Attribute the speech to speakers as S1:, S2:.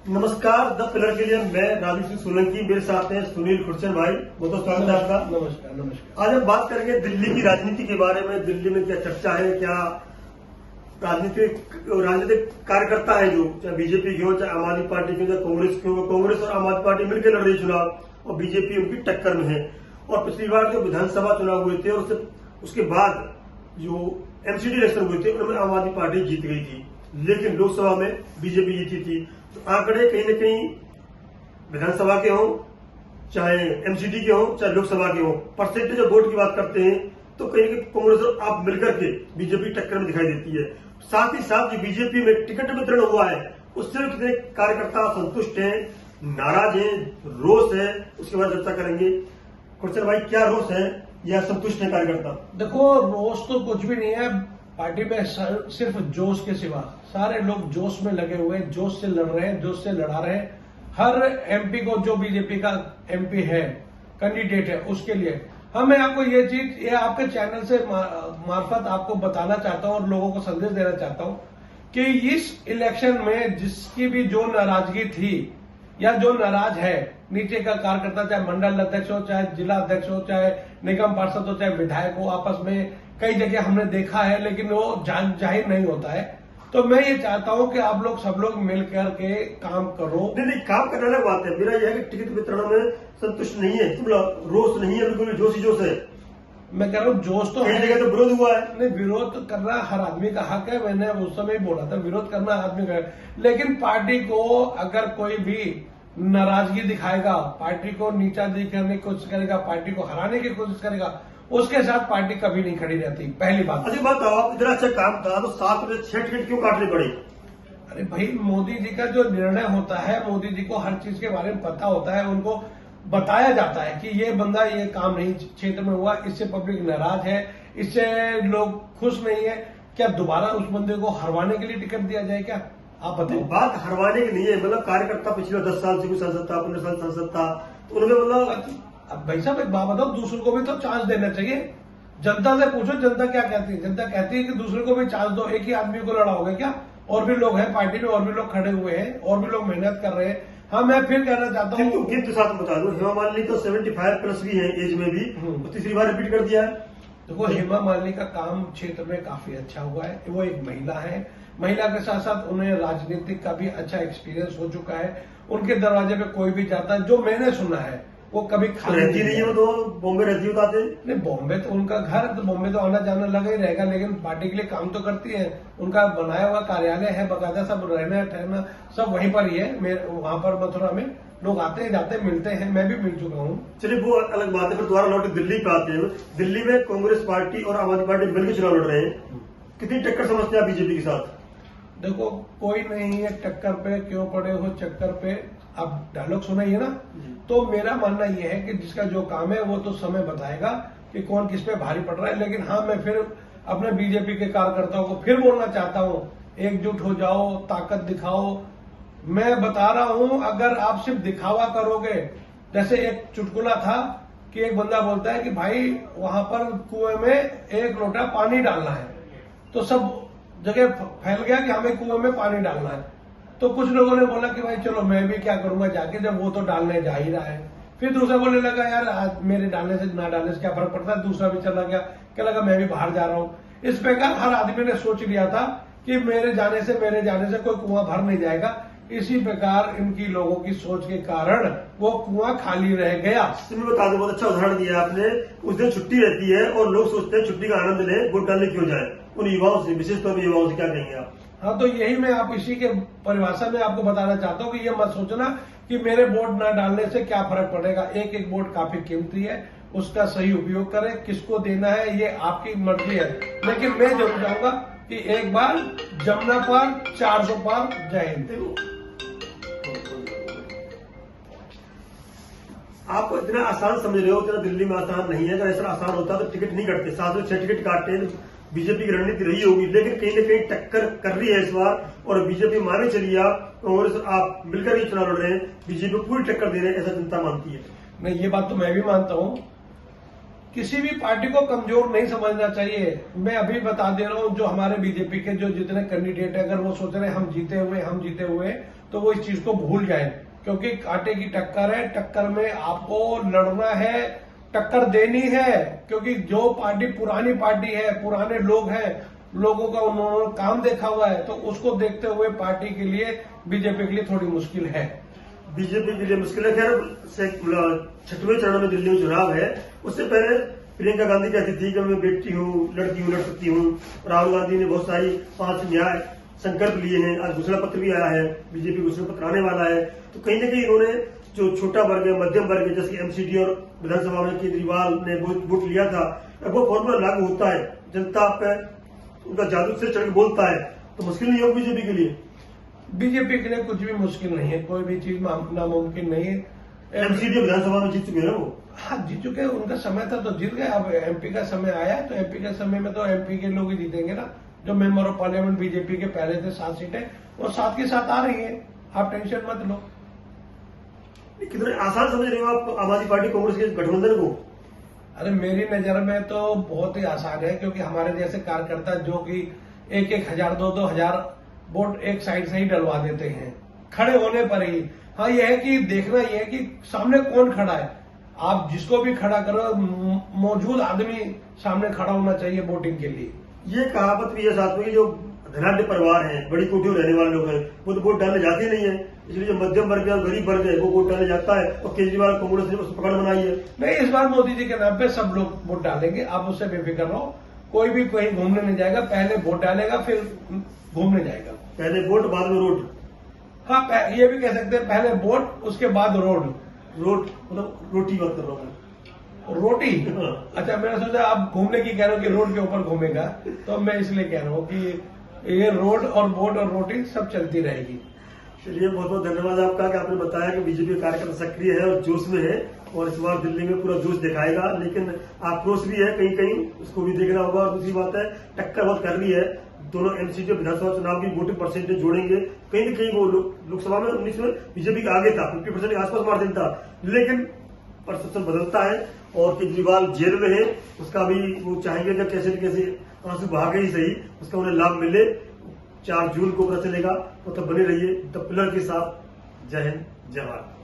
S1: नमस्कार। The pillar के लिए मैं राजू सिंह सोलंकी, मेरे साथ हैं सुनील खुर्चन भाई। बहुत बहुत स्वागत है आपका।
S2: नमस्कार। नमस्कार।
S1: आज हम बात करेंगे दिल्ली की राजनीति के बारे में। दिल्ली में क्या चर्चा है, क्या राजनीतिक कार्यकर्ता है जो चाहे बीजेपी के हो, चाहे आम आदमी पार्टी के हो, चाहे कांग्रेस के हो। कांग्रेस और आम आदमी पार्टी मिलकर लड़ रही चुनाव और बीजेपी उनकी टक्कर में है। और पिछली बार जो विधानसभा चुनाव हुए थे और उसके बाद जो एमसीडी इलेक्शन हुए थे उनमें आम आदमी पार्टी जीत गई थी, लेकिन लोकसभा में बीजेपी जीती थी। तो आंकड़े कहीं न कहीं विधानसभा के हों, चाहे एमसीडी के हों, चाहे लोकसभा के हों, परसेंटेज ऑफ वोट की बात करते हैं तो कहीं न कांग्रेस और आप मिलकर के बीजेपी टक्कर में दिखाई देती है। साथ ही साथ जो बीजेपी में टिकट वितरण हुआ है उससे कितने कार्यकर्ता संतुष्ट हैं, नाराज हैं, रोष है, उसके बाद चर्चा करेंगे। खुर्चन भाई, क्या रोष है या संतुष्ट है कार्यकर्ता?
S2: देखो, रोष तो कुछ भी नहीं है। पार्टी में सिर्फ जोश के सिवा सारे लोग जोश में लगे हुए हैं, जोश से लड़ रहे हैं, जोश से लड़ा रहे हैं। हर एमपी को, जो बीजेपी का एमपी है, कैंडिडेट है, उसके लिए मैं आपको ये आपके चैनल से मार्फत आपको बताना चाहता हूं और लोगों को संदेश देना चाहता हूं कि इस इलेक्शन में जिसकी भी जो नाराजगी थी या जो नाराज है, नीचे का कार्यकर्ता, चाहे मंडल अध्यक्ष हो, चाहे जिला अध्यक्ष हो, चाहे निगम पार्षद हो, चाहे विधायक हो, आपस में कई जगह हमने देखा है, लेकिन वो जाहिर नहीं होता है। तो मैं ये चाहता हूं कि आप लोग सब लोग मिलकर के काम करो।
S1: नहीं, काम करने वाली बात है। मेरा यह है कि टिकट वितरण में संतुष्ट नहीं है, रोष नहीं है, बिल्कुल जोश ही जोश है।
S2: मैं कह रहा हूँ जोश तो
S1: कई जगह तो विरोध हुआ है।
S2: नहीं, विरोध करना हर आदमी का हक है। मैंने उस समय बोला था विरोध करना आदमी का है, लेकिन पार्टी को अगर कोई भी नाराजगी दिखाएगा, पार्टी को नीचा दिखाने की कोशिश करेगा, पार्टी को हराने की कोशिश करेगा, उसके साथ पार्टी कभी नहीं खड़ी रहती। पहली बात।
S1: अच्छी बात, आप इतना अच्छा काम था तो 7 में 6 टिकट क्यों काटनी पड़ी?
S2: अरे भाई, मोदी जी का जो निर्णय होता है, मोदी जी को हर चीज के बारे में पता होता है, उनको बताया जाता है कि ये बंदा ये काम नहीं क्षेत्र में हुआ, इससे पब्लिक नाराज है, इससे लोग खुश नहीं है। क्या दोबारा उस बंदे को हरवाने के लिए टिकट दिया जाए क्या? आप बताओ।
S1: बात हरवाने की नहीं है, मतलब कार्यकर्ता पिछले 10 साल से कोई सांसद था, 15 साल सांसद था, तो उनमें मतलब
S2: अब भाई साहब एक बात बताओ, दूसरों को भी तो चांस देना चाहिए। जनता से पूछो, जनता क्या कहती है। जनता कहती है कि दूसरे को भी चांस दो। एक ही आदमी को लड़ाओगे क्या? और भी लोग हैं पार्टी में, और भी लोग खड़े हुए हैं, और भी लोग मेहनत कर रहे हैं। मैं फिर कहना चाहता हूँ,
S1: गिफ्ट साथ बता दूं, हेमा मालिनी तो 75 प्लस भी है एज में भी, तो तीसरी बार रिपीट कर दिया है।
S2: देखो, हेमा मालिनी का काम क्षेत्र में काफी अच्छा हुआ है। वो एक महिला है, महिला के साथ साथ उन्हें राजनीतिक का भी अच्छा एक्सपीरियंस हो चुका है। उनके दरवाजे पे कोई भी जाता है, जो मैंने सुना है, वो कभी खाली
S1: रहती नहीं है। वो तो बॉम्बे रहती बताते
S2: नहीं, बॉम्बे तो उनका घर है, तो बॉम्बे तो आना जाना लगा ही रहेगा, लेकिन पार्टी के लिए काम तो करती है। उनका बनाया हुआ कार्यालय है बकायदा, सब रहना ठहरना सब वहीं पर ही है। वहां पर मथुरा में लोग आते हैं, जाते हैं, मिलते हैं। मैं भी मिल चुका हूँ।
S1: चलिए, वो अलग बात है। फिर दोबारा लौट दिल्ली पे आते हैं। दिल्ली में कांग्रेस पार्टी और आम आदमी पार्टी मिलकर चुनाव लड़ रहे हैं। कितनी टक्कर समझते हैं आप बीजेपी के साथ?
S2: देखो, कोई नहीं है टक्कर पे, क्यों पड़े हो चक्कर पे। अब डायलॉग सुना ही है ना। तो मेरा मानना यह है कि जिसका जो काम है वो तो समय बताएगा कि कौन किस पे भारी पड़ रहा है। लेकिन मैं फिर अपने बीजेपी के कार्यकर्ताओं को फिर बोलना चाहता हूं, एकजुट हो जाओ, ताकत दिखाओ। मैं बता रहा हूं, अगर आप सिर्फ दिखावा करोगे, जैसे एक चुटकुला था कि एक बंदा बोलता है कि भाई वहां पर कुएं में 1 लोटा पानी डालना है, तो सब जगह फैल गया कि हमें कुएं में पानी डालना है। तो कुछ लोगों ने बोला कि भाई चलो मैं भी क्या करूंगा जाके, जब वो तो डालने जा ही रहा है। फिर दूसरा बोलने लगा, यार आज मेरे डालने से ना डालने से क्या फर्क पड़ता है। दूसरा भी चला गया, क्या लगा मैं भी बाहर जा रहा हूं। इस प्रकार हर आदमी ने सोच लिया था कि मेरे जाने से कोई कुआं भर नहीं जाएगा। इसी प्रकार इनकी लोगों की सोच के कारण वो कुआं खाली रह गया।
S1: बता दो, बहुत अच्छा उदाहरण दिया आपने। उस दिन छुट्टी रहती है और लोग सोचते हैं छुट्टी का आनंद लें, वोट डालने क्यों जाए। उन युवाओं से, विशेष तौर पर युवाओं से क्या कहेंगे आप?
S2: हाँ, तो यही मैं आप इसी के परिभाषा में आपको बताना चाहता हूँ कि ये मत सोचना कि मेरे वोट न डालने से क्या फर्क पड़ेगा। एक एक वोट काफी कीमती है, उसका सही उपयोग करें। किसको देना है ये आपकी मर्जी है, लेकिन मैं जरूर चाहूंगा कि एक बार जमुना पार 400 पार। जय हिंद।
S1: आप इतना आसान समझ रहे हो, इतना दिल्ली में आसान नहीं है। अगर ऐसा आसान होता तो टिकट नहीं कटते, 7 में 6 टिकट काटते हैं। बीजेपी की रणनीति रही होगी, लेकिन कहीं न कहीं टक्कर कर रही है इस बार। और बीजेपी माने चलिए आप, कांग्रेस आप मिलकर ही चुनाव लड़ रहे हैं, बीजेपी पूरी टक्कर दे रहे हैं, ऐसा जनता मानती है।
S2: नहीं, ये बात तो मैं भी मानता हूं। किसी भी पार्टी को कमजोर नहीं समझना चाहिए। मैं अभी बता दे रहा हूं, जो हमारे बीजेपी के जो जितने कैंडिडेट है, अगर वो सोच रहे हैं हम जीते हुए तो वो इस चीज को भूल जाए, क्योंकि कांटे की टक्कर है। टक्कर में आपको लड़ना है, टक्कर देनी है, क्योंकि जो पार्टी पुरानी पार्टी है, पुराने लोग हैं, लोगों का उन्होंने काम देखा हुआ है, तो उसको देखते हुए पार्टी के लिए, बीजेपी के लिए थोड़ी मुश्किल है।
S1: बीजेपी के लिए मुश्किल है। खैर 6वें चरण में दिल्ली में चुनाव है, उससे पहले प्रियंका गांधी कहती थी कि मैं बेटी हूँ, लड़की हूँ, लड़ सकती हूँ। राहुल गांधी ने बहुत सारी 5 न्याय संकल्प लिए हैं। आज घोषणा पत्र भी आया है, बीजेपी घोषणा पत्र आने वाला है। तो कहीं न कहीं इन्होंने जो छोटा वर्ग है, मध्यम वर्ग है, जैसे कि एमसीडी और विधानसभा में केजरीवाल ने वोट लिया था, अब वो फॉर्मूला लागू होता है, जनता पे उनका जादू से चढ़ के बोलता है, तो मुश्किल नहीं होगी बीजेपी के लिए।
S2: बीजेपी के लिए कुछ भी मुश्किल नहीं है, कोई भी चीज नामुमकिन नहीं है।
S1: एमसीडी विधानसभा में जीत चुके हैं वो।
S2: हाँ, जीत चुके हैं, उनका समय था तो जीत गए। अब एमपी का समय आया, तो एमपी के समय में तो एमपी के लोग ही जीतेंगे ना। जो मेंबर ऑफ पार्लियामेंट बीजेपी के पहले थे 7 सीटें, वो 7 की 7 आ रही है, आप टेंशन मत लो।
S1: कितने आसान समझ रहे हो आप आम आदमी पार्टी कांग्रेस के गठबंधन को?
S2: अरे मेरी नजर में तो बहुत ही आसान है, क्योंकि हमारे जैसे कार्यकर्ता जो कि 1-1 हजार 2-2 हजार वोट एक साइड से ही डलवा देते हैं खड़े होने पर ही। हाँ, यह है कि देखना यह है कि सामने कौन खड़ा है। आप जिसको भी खड़ा करो, मौजूद आदमी सामने खड़ा होना चाहिए वोटिंग के लिए।
S1: ये कहावत भी है साथ में कि जो धनाढ़ परिवार हैं, बड़ी कोठियों में रहने वाले लोग हैं, वो तो वोट डालने जाते नहीं है। इसलिए जो मध्यम वर्ग और गरीब वर्ग है वो वोट डालने जाता है, और केजरीवाल कांग्रेस ने उस पकड़ बनाई है।
S2: नहीं, इस बार मोदी जी के नाम पे सब लोग वोट डालेंगे, आप उससे बेफिक्र रहो। कोई भी कहीं घूमने नहीं जाएगा, पहले वोट डालेगा फिर घूमने जाएगा।
S1: पहले वोट बाद में रोड।
S2: हाँ, ये भी कह सकते हैं, पहले वोट उसके बाद रोड।
S1: मतलब रोटी बात कर रहा हूँ।
S2: रोटी? अच्छा, मैंने सोचा आप घूमने की कह रहे हो कि रोड के ऊपर घूमेगा, तो मैं इसलिए कह रहा हूँ कि ये रोड और बोट और रोटी सब चलती रहेगी।
S1: चलिए, बहुत बहुत धन्यवाद आपका कि आपने बताया कि बीजेपी कार्यकर्ता सक्रिय है और जोश में है, और इस बार दिल्ली में पूरा जोश दिखाएगा। लेकिन आक्रोश भी है कहीं कहीं, उसको भी देखना होगा। और दूसरी बात है, टक्कर बहुत कर रही है। दोनों एमसीडी विधानसभा चुनाव की वोटिंग परसेंटेज जोड़ेंगे, कहीं न कहीं वो लोकसभा में 19 में बीजेपी का आगे था, 50% के आसपास मार्जिन था। लेकिन परसेप्शन बदलता है, और केजरीवाल जेल में है, उसका भी वो चाहेंगे कि कैसे न कैसे आंसू बहा के ही सही उसका उन्हें लाभ मिले। 4 जून को पता चलेगा। तो तब बने रहिए द पिलर के साथ। जय हिंद, जय भारत।